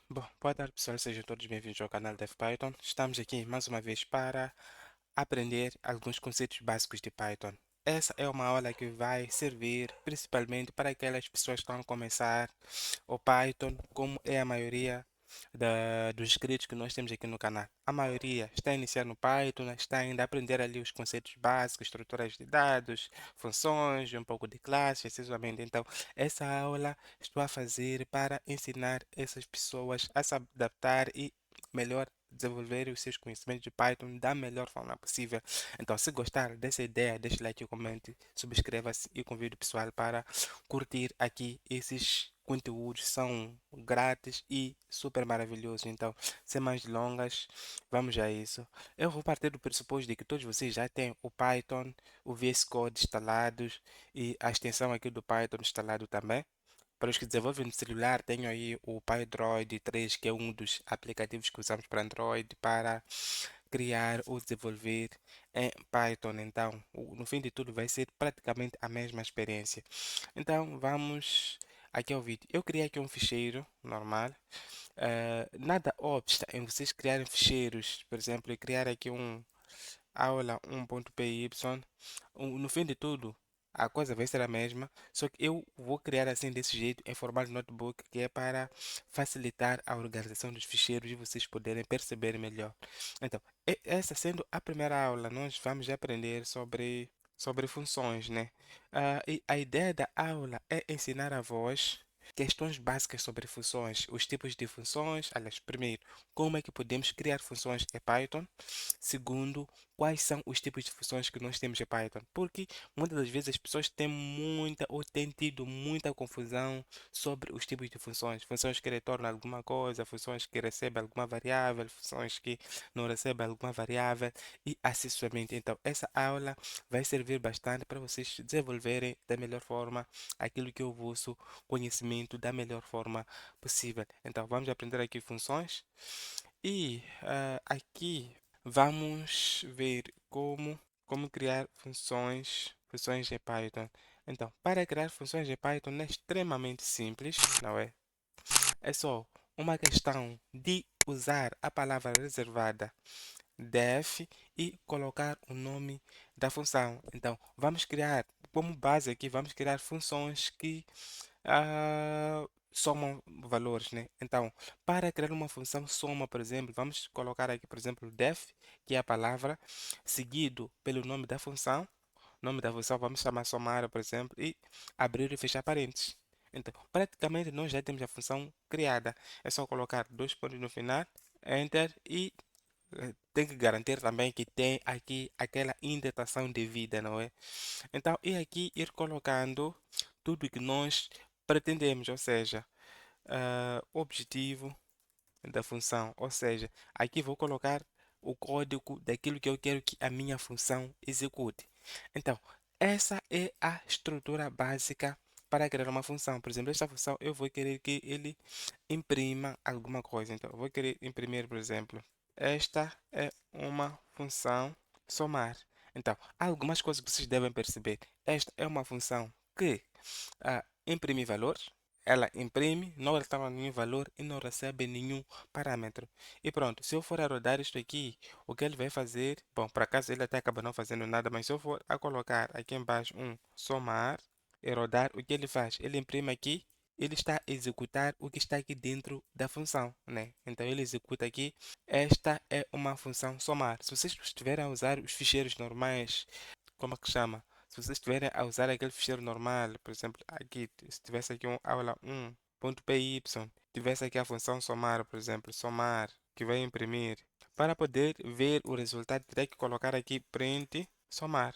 Bom, boa tarde pessoal, sejam todos bem-vindos ao canal Dev Python. Estamos aqui mais uma vez para aprender alguns conceitos básicos de Python. Essa é uma aula que vai servir principalmente para aquelas pessoas que estão a começar o Python, como é a maioria dos inscritos que nós temos aqui no canal. A maioria está a iniciar no Python, está ainda a aprender ali os conceitos básicos, estruturas de dados, funções, um pouco de classe, essencialmente. Então, essa aula estou a fazer para ensinar essas pessoas a se adaptar e melhor desenvolver os seus conhecimentos de Python da melhor forma possível. Então, se gostar dessa ideia, deixe like e comente, subscreva-se e convido o pessoal para curtir aqui esses conteúdos. São grátis e super maravilhosos. Então, sem mais delongas, vamos a isso. Eu vou partir do pressuposto de que todos vocês já têm o Python, o VS Code instalados e a extensão aqui do Python instalado também. Para os que desenvolvem no celular, tenho aí o PyDroid 3, que é um dos aplicativos que usamos para Android para criar ou desenvolver em Python. Então, no fim de tudo, vai ser praticamente a mesma experiência. Então, vamos aqui ao vídeo. Eu criei aqui um ficheiro normal. Nada obsta em vocês criarem ficheiros, por exemplo, eu criar aqui um aula 1.py. No fim de tudo, a coisa vai ser a mesma, só que eu vou criar assim desse jeito em formato notebook, que é para facilitar a organização dos ficheiros e vocês poderem perceber melhor. Então, essa sendo a primeira aula, nós vamos aprender sobre funções, né? E a ideia da aula é ensinar a vós questões básicas sobre funções, os tipos de funções. Aliás, primeiro, como é que podemos criar funções em Python? Segundo, quais são os tipos de funções que nós temos em Python? Porque muitas das vezes as pessoas têm muita ou têm tido muita confusão sobre os tipos de funções. Funções que retornam alguma coisa, funções que recebem alguma variável, funções que não recebem alguma variável e assim sucessivamente. Então, essa aula vai servir bastante para vocês desenvolverem da melhor forma aquilo que é o vosso conhecimento da melhor forma possível. Então, vamos aprender aqui funções e aqui vamos ver como criar funções em Python. Então, para criar funções em Python é extremamente simples, não é? É só uma questão de usar a palavra reservada def e colocar o nome da função. Então, vamos criar, como base aqui, vamos criar funções que somam valores, né? Então, para criar uma função soma, por exemplo, vamos colocar aqui, por exemplo, def, que é a palavra, seguido pelo nome da função. Nome da função vamos chamar somar, por exemplo, e abrir e fechar parênteses. Então, praticamente nós já temos a função criada. É só colocar dois pontos no final, enter e tem que garantir também que tem aqui aquela indentação devida, não é? Então, e aqui ir colocando tudo que nós pretendemos, ou seja, o objetivo da função, ou seja, aqui vou colocar o código daquilo que eu quero que a minha função execute. Então, essa é a estrutura básica para criar uma função. Por exemplo, esta função eu vou querer que ele imprima alguma coisa. Então, eu vou querer imprimir, por exemplo, esta é uma função somar. Então, há algumas coisas que vocês devem perceber. Esta é uma função que imprime valores. Ela imprime, não retorna nenhum valor e não recebe nenhum parâmetro. E pronto, se eu for a rodar isto aqui, o que ele vai fazer? Bom, por acaso ele até acaba não fazendo nada, mas se eu for a colocar aqui embaixo um somar e rodar, o que ele faz? Ele imprime aqui, ele está a executar o que está aqui dentro da função, né? Então ele executa aqui, esta é uma função somar. Se vocês estiverem a usar os ficheiros normais, como é que chama? Se vocês estiverem a usar aquele ficheiro normal, por exemplo, aqui, se tivesse aqui um aula 1.py, tivesse aqui a função somar, por exemplo, somar, que vai imprimir, para poder ver o resultado, teria que colocar aqui print somar.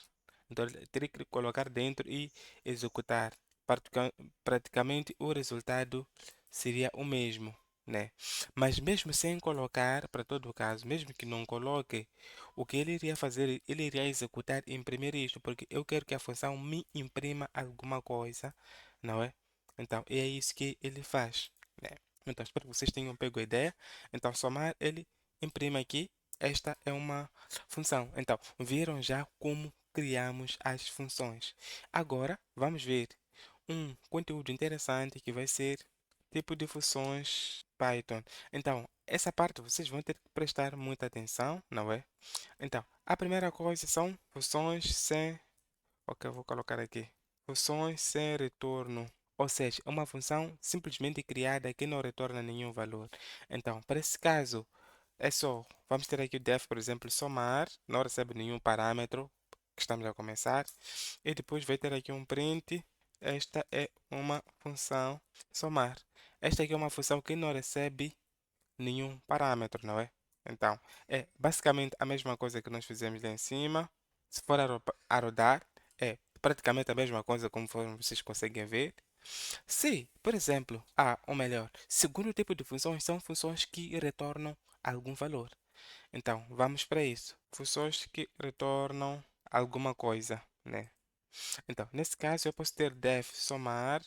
Então, teria que colocar dentro e executar. Pratica- Praticamente o resultado seria o mesmo, né? Mas mesmo sem colocar, para todo o caso, mesmo que não coloque, o que ele iria fazer, ele iria executar e imprimir isto, porque eu quero que a função me imprima alguma coisa, não é? Então, é isso que ele faz, né? Então, espero que vocês tenham pego a ideia. Então, somar, ele imprime aqui. Esta é uma função. Então, viram já como criamos as funções. Agora, vamos ver um conteúdo interessante que vai ser tipo de funções. Python. Então, essa parte vocês vão ter que prestar muita atenção, não é? Então, a primeira coisa são funções sem. Ok, eu vou colocar aqui. Funções sem retorno. Ou seja, é uma função simplesmente criada que não retorna nenhum valor. Então, para esse caso, é só, vamos ter aqui o def, por exemplo, somar, não recebe nenhum parâmetro, que estamos a começar, e depois vai ter aqui um print, esta é uma função somar. Esta aqui é uma função que não recebe nenhum parâmetro, não é? Então, é basicamente a mesma coisa que nós fizemos lá em cima. Se for a rodar, é praticamente a mesma coisa conforme vocês conseguem ver. Se, por exemplo, ou melhor, segundo tipo de funções são funções que retornam algum valor. Então, vamos para isso. Funções que retornam alguma coisa, né? Então, nesse caso, eu posso ter def somar.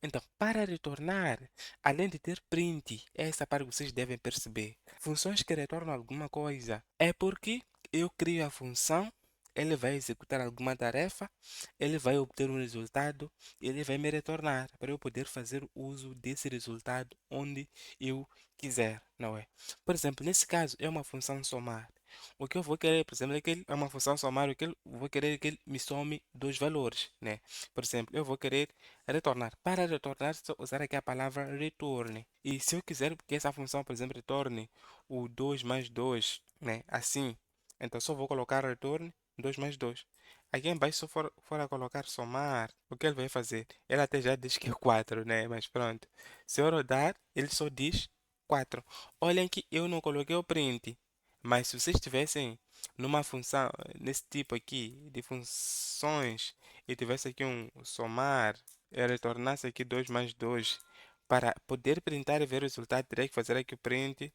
Então, para retornar, além de ter print, é essa parte que vocês devem perceber. Funções que retornam alguma coisa é porque eu crio a função, ele vai executar alguma tarefa, ele vai obter um resultado, ele vai me retornar para eu poder fazer uso desse resultado onde eu quiser, não é? Por exemplo, nesse caso é uma função somar. O que eu vou querer, por exemplo, é que ele é uma função somar, o que eu vou querer é que ele me some dois valores, né? Por exemplo, eu vou querer retornar. Para retornar, só usar aqui a palavra return. E se eu quiser que essa função, por exemplo, retorne o 2 mais 2, né? Assim, então só vou colocar return 2 mais 2. Aqui embaixo, se eu for a colocar somar, o que ele vai fazer? Ele até já diz que é 4, né? Mas pronto. Se eu rodar, ele só diz 4. Olhem que eu não coloquei o print. Mas se vocês tivessem numa função, nesse tipo aqui de funções, e tivesse aqui um somar, e retornasse aqui 2 mais 2, para poder printar e ver o resultado, teria que fazer aqui o print,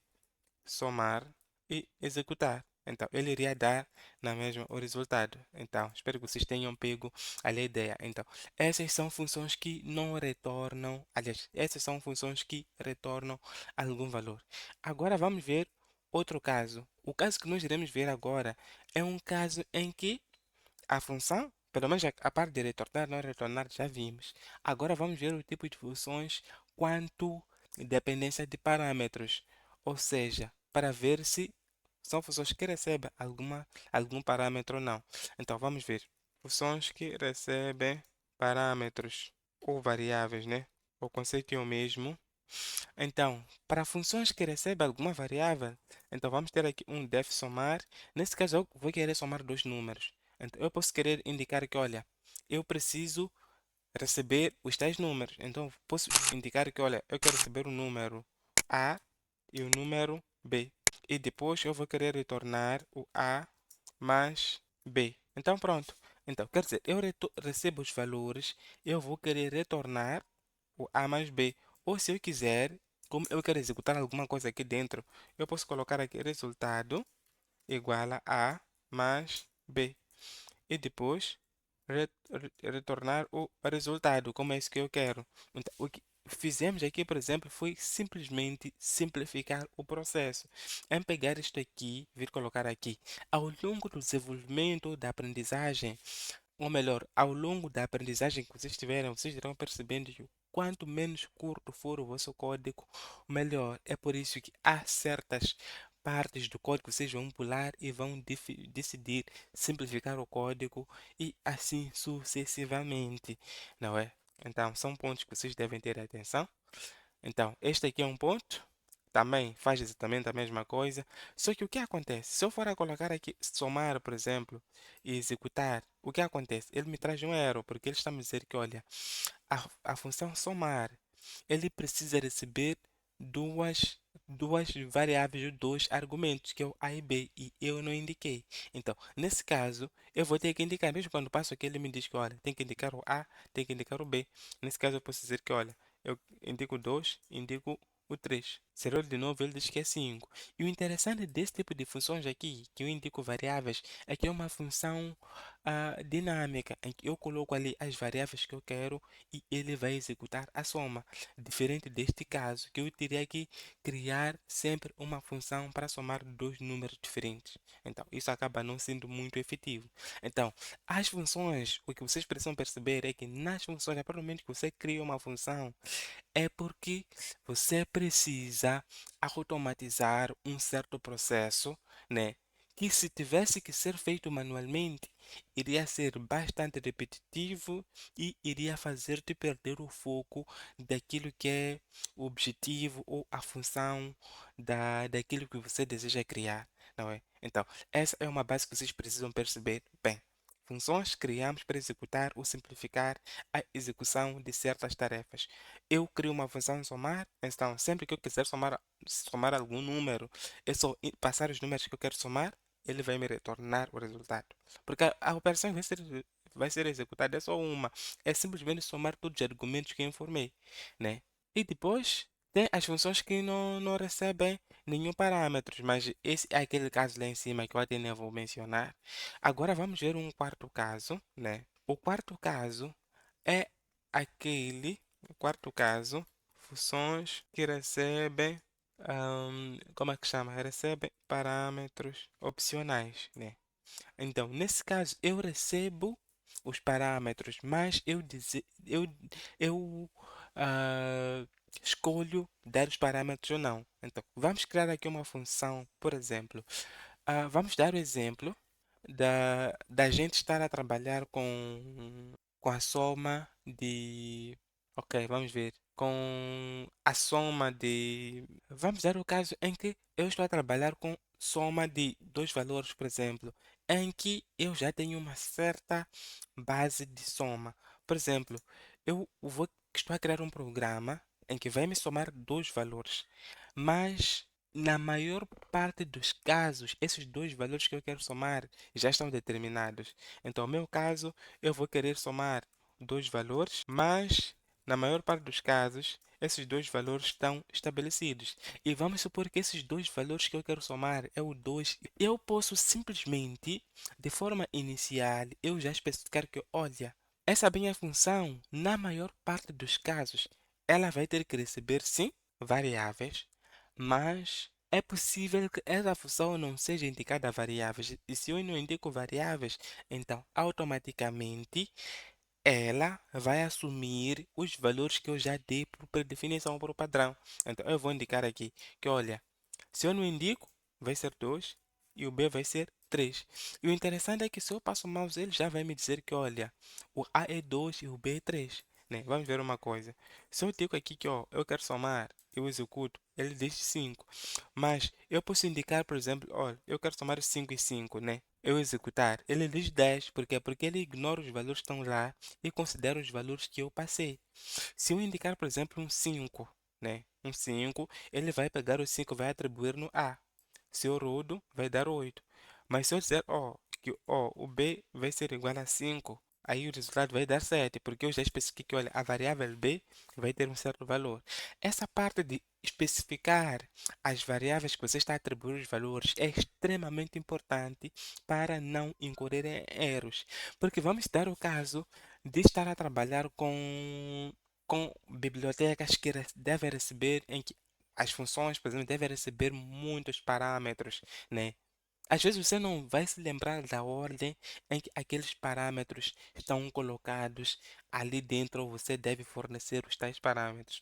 somar e executar. Então, ele iria dar na mesma o resultado. Então, espero que vocês tenham pego ali a ideia. Então, essas são funções que não retornam, aliás, essas são funções que retornam algum valor. Agora vamos ver outro caso. O caso que nós iremos ver agora é um caso em que a função, pelo menos a parte de retornar, não retornar, já vimos. Agora vamos ver o tipo de funções quanto dependência de parâmetros, ou seja, para ver se são funções que recebem algum parâmetro ou não. Então vamos ver. Funções que recebem parâmetros ou variáveis, né? O conceito é o mesmo. Então, para funções que recebem alguma variável, então vamos ter aqui um def somar. Nesse caso, eu vou querer somar dois números. Então, eu posso querer indicar que, olha, eu preciso receber os tais números. Então, posso indicar que, olha, eu quero receber o número A e o número B. E depois eu vou querer retornar o A mais B. Então, pronto. Então, quer dizer, eu recebo os valores, eu vou querer retornar o A mais B. Ou se eu quiser, como eu quero executar alguma coisa aqui dentro, eu posso colocar aqui resultado igual a A mais B. E depois retornar o resultado, como é isso que eu quero. Então, o que fizemos aqui, por exemplo, foi simplesmente simplificar o processo. Em pegar isto aqui, vir colocar aqui. Ao longo do desenvolvimento da aprendizagem, ou melhor, ao longo da aprendizagem que vocês tiveram, vocês irão percebendo que quanto menos curto for o vosso código, melhor. É por isso que há certas partes do código que vocês vão pular e vão decidir simplificar o código e assim sucessivamente, não é? Então, são pontos que vocês devem ter atenção. Então, este aqui é um ponto. Também faz exatamente a mesma coisa. Só que o que acontece? Se eu for a colocar aqui, somar, por exemplo, e executar, o que acontece? Ele me traz um erro, porque ele está me dizer que, olha, a função somar, ele precisa receber duas, duas variáveis, dois argumentos, que é o A e B, e eu não indiquei. Então, nesse caso, eu vou ter que indicar, mesmo quando passo aqui, ele me diz que, olha, tem que indicar o A, tem que indicar o B. Nesse caso, eu posso dizer que, olha, eu indico 2, indico o 3. Se eu de novo, ele diz que é 5. E o interessante desse tipo de funções aqui, que eu indico variáveis, é que é uma função dinâmica, em que eu coloco ali as variáveis que eu quero e ele vai executar a soma. Diferente deste caso, que eu teria que criar sempre uma função para somar dois números diferentes. Então, isso acaba não sendo muito efetivo. Então, as funções, o que vocês precisam perceber é que nas funções, a partir do momento que você cria uma função, é porque você precisa automatizar um certo processo, né? Que se tivesse que ser feito manualmente, iria ser bastante repetitivo e iria fazer-te perder o foco daquilo que é o objetivo ou a função daquilo que você deseja criar, não é? Então, essa é uma base que vocês precisam perceber bem. Funções criamos para executar ou simplificar a execução de certas tarefas. Eu crio uma função somar, então sempre que eu quiser somar algum número, é só passar os números que eu quero somar, ele vai me retornar o resultado. Porque a operação vai ser executada, é só uma. É simplesmente somar todos os argumentos que eu informei, né? E depois tem as funções que não recebem nenhum parâmetro, mas esse é aquele caso lá em cima que eu até nem vou mencionar. Agora vamos ver um quarto caso, né? O quarto caso é aquele, o quarto caso, funções que recebem, como é que chama? Recebem parâmetros opcionais, né? Então, nesse caso, eu recebo os parâmetros, mas eu escolho dar os parâmetros ou não. Então, vamos criar aqui uma função, por exemplo, vamos dar o exemplo da gente estar a trabalhar com a soma de. Ok, vamos ver. Com a soma de. Vamos dar o caso em que eu estou a trabalhar com soma de dois valores, por exemplo, em que eu já tenho uma certa base de soma. Por exemplo, estou a criar um programa em que vai me somar dois valores, mas na maior parte dos casos, esses dois valores que eu quero somar já estão determinados. Então, no meu caso, eu vou querer somar dois valores, mas na maior parte dos casos, esses dois valores estão estabelecidos. E vamos supor que esses dois valores que eu quero somar é o 2. Eu posso simplesmente, de forma inicial, eu já especificar que, olha, essa minha função, na maior parte dos casos, ela vai ter que receber, sim, variáveis, mas é possível que essa função não seja indicada a variáveis. E se eu não indico variáveis, então automaticamente ela vai assumir os valores que eu já dei por predefinição, por padrão. Então eu vou indicar aqui que, olha, se eu não indico, vai ser 2 e o B vai ser 3. E o interessante é que se eu passo o mouse, ele já vai me dizer que, olha, o A é 2 e o B é 3. Né? Vamos ver uma coisa. Se eu digo aqui que, ó, eu quero somar, eu executo, ele diz 5. Mas eu posso indicar, por exemplo, olha, eu quero somar 5 e 5, né? Eu executar, ele diz 10. Por quê? Porque ele ignora os valores que estão lá e considera os valores que eu passei. Se eu indicar, por exemplo, um 5, né? Um 5, ele vai pegar o 5 e vai atribuir no A. Se eu rodo, vai dar 8. Mas se eu dizer, ó, que ó, o B vai ser igual a 5, aí o resultado vai dar 7, porque eu já especifiquei que, olha, a variável B vai ter um certo valor. Essa parte de especificar as variáveis que você está a atribuir os valores é extremamente importante para não incorrer em erros. Porque vamos dar o caso de estar a trabalhar com bibliotecas que devem receber, em que as funções, por exemplo, devem receber muitos parâmetros, né? Às vezes você não vai se lembrar da ordem em que aqueles parâmetros estão colocados ali dentro, ou você deve fornecer os tais parâmetros.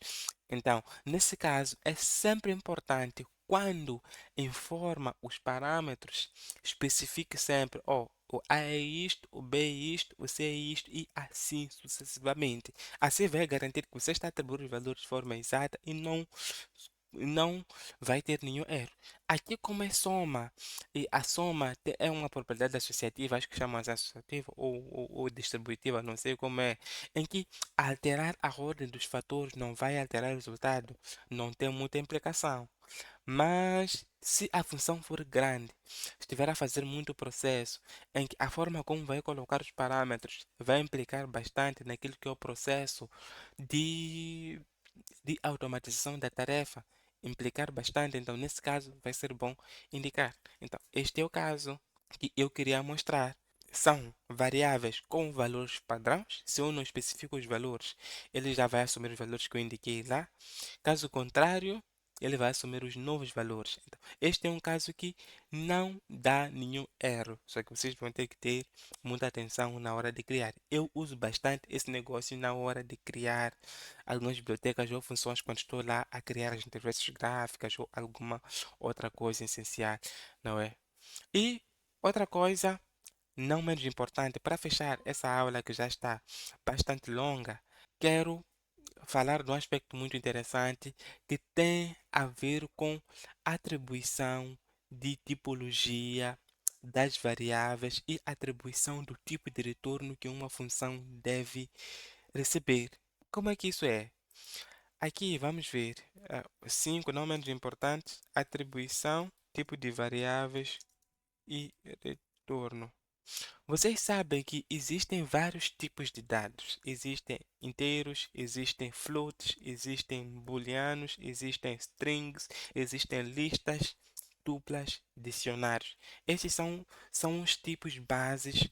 Então, nesse caso, é sempre importante, quando informa os parâmetros, especifique sempre, ó, o A é isto, o B é isto, o C é isto e assim sucessivamente. Assim vai garantir que você está a atribuir os valores de forma exata e não vai ter nenhum erro. Aqui como é soma, e a soma é uma propriedade associativa, acho que chamam de associativa ou distributiva, não sei como é, em que alterar a ordem dos fatores não vai alterar o resultado, não tem muita implicação. Mas se a função for grande, estiver a fazer muito processo, em que a forma como vai colocar os parâmetros vai implicar bastante naquilo que é o processo de de automatização da tarefa implicar bastante, então nesse caso vai ser bom indicar. Então, este é o caso que eu queria mostrar. São variáveis com valores padrões. Se eu não especifico os valores, ele já vai assumir os valores que eu indiquei lá. Caso contrário, ele vai assumir os novos valores. Então, este é um caso que não dá nenhum erro, só que vocês vão ter que ter muita atenção na hora de criar. Eu uso bastante esse negócio na hora de criar algumas bibliotecas ou funções quando estou lá a criar as interfaces gráficas ou alguma outra coisa essencial, não é? E outra coisa, não menos importante, para fechar essa aula que já está bastante longa, quero falar de um aspecto muito interessante que tem a ver com atribuição de tipologia das variáveis e atribuição do tipo de retorno que uma função deve receber. Como é que isso é? Aqui vamos ver 5 não menos importantes, atribuição, tipo de variáveis e retorno. Vocês sabem que existem vários tipos de dados. Existem inteiros, existem floats, existem booleanos, existem strings, existem listas duplas, dicionários. Esses são os tipos bases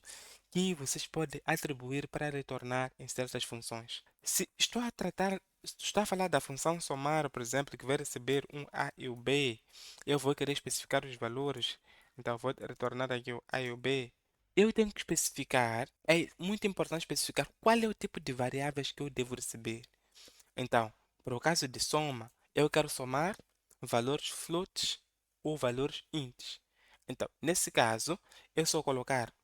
que vocês podem atribuir para retornar em certas funções. Se estou a falar da função somar, por exemplo, que vai receber um A e o B, eu vou querer especificar os valores, então vou retornar aqui o A e o B. Eu tenho que especificar, é muito importante especificar qual é o tipo de variáveis que eu devo receber. Então, para o caso de soma, eu quero somar valores floats ou valores ints. Então, nesse caso, eu só colocar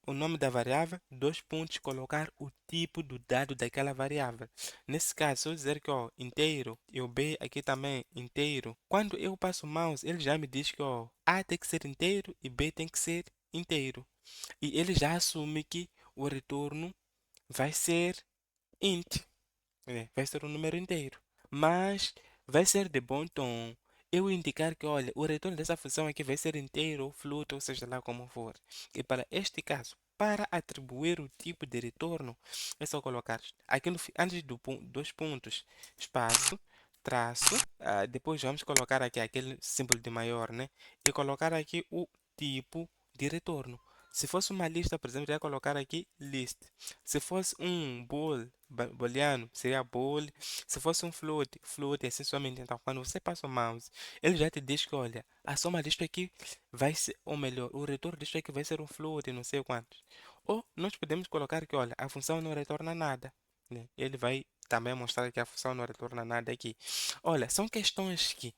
o nome da variável, dois pontos, colocar o tipo do dado daquela variável. Nesse caso, se eu dizer que inteiro e o B aqui também inteiro, quando eu passo o mouse, ele já me diz que A tem que ser inteiro e B tem que ser inteiro. E ele já assume que o retorno vai ser int, né? Vai ser um número inteiro. Mas vai ser de bom tom eu indicar que, olha, o retorno dessa função aqui vai ser inteiro ou float, ou seja lá como for. E para este caso, para atribuir o tipo de retorno, é só colocar aqui antes dos pontos, espaço, traço, depois vamos colocar aqui aquele símbolo de maior, né? E colocar aqui o tipo de retorno. Se fosse uma lista, por exemplo, eu ia colocar aqui list. Se fosse um booleano, seria bool. Se fosse um float, float, assim somente. Então, quando você passa o mouse, ele já te diz que, olha, a soma disto aqui vai ser, ou melhor, o retorno disto aqui vai ser um float, não sei quantos. Ou nós podemos colocar que, olha, a função não retorna nada, né? Ele vai também mostrar que a função não retorna nada aqui. Olha, são questões que,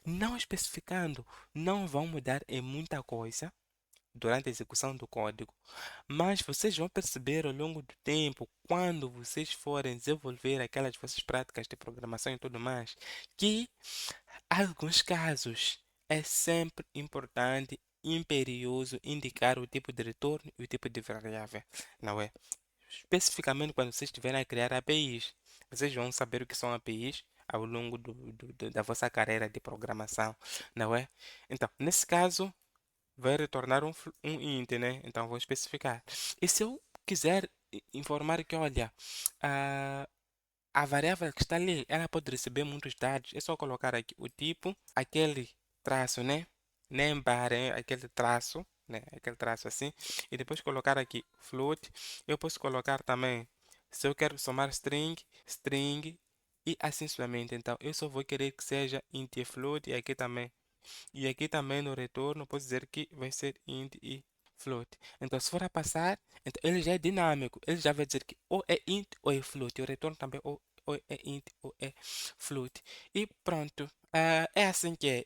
não especificando, não vão mudar em muita coisa durante a execução do código, mas vocês vão perceber ao longo do tempo, quando vocês forem desenvolver aquelas vossas práticas de programação e tudo mais, que alguns casos é sempre importante, imperioso indicar o tipo de retorno e o tipo de variável, não é? Especificamente quando vocês estiverem a criar APIs, vocês vão saber o que são APIs ao longo da vossa carreira de programação, não é? Então, nesse caso, vai retornar um int, né? Então vou especificar. E se eu quiser informar que, olha, a, a variável que está ali, ela pode receber muitos dados, é só colocar aqui o tipo, aquele traço, né? Nem barra, aquele traço, né? Aquele traço assim. E depois colocar aqui float. Eu posso colocar também, se eu quero somar string, string e assim sucessivamente. Então, eu só vou querer que seja int e float e aqui também no retorno, posso dizer que vai ser int e float. Então, se for a passar, então ele já é dinâmico. Ele já vai dizer que ou é int ou é float. E o retorno também ou é int ou é float. E pronto. É assim que é.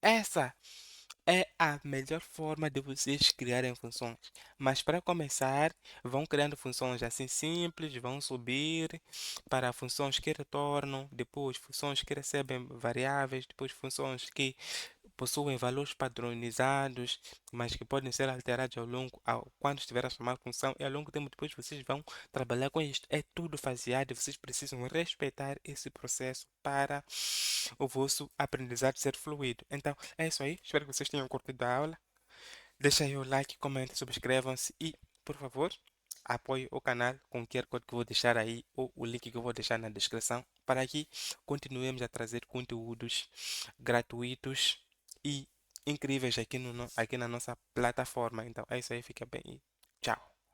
Essa é a melhor forma de vocês criarem funções. Mas para começar, vão criando funções assim simples, vão subir para funções que retornam, depois funções que recebem variáveis, depois funções que possuem valores padronizados, mas que podem ser alterados quando estiver a chamar função, e ao longo do tempo depois vocês vão trabalhar com isto. É tudo faseado, vocês precisam respeitar esse processo para o vosso aprendizado ser fluido. Então, é isso aí. Espero que vocês tenham curtido a aula. Deixa aí o like, comentem, subscrevam-se e, por favor, apoie o canal com o QR Code que eu vou deixar aí ou o link que eu vou deixar na descrição para que continuemos a trazer conteúdos gratuitos e incríveis aqui, aqui na nossa plataforma. Então é isso aí, fica bem e tchau.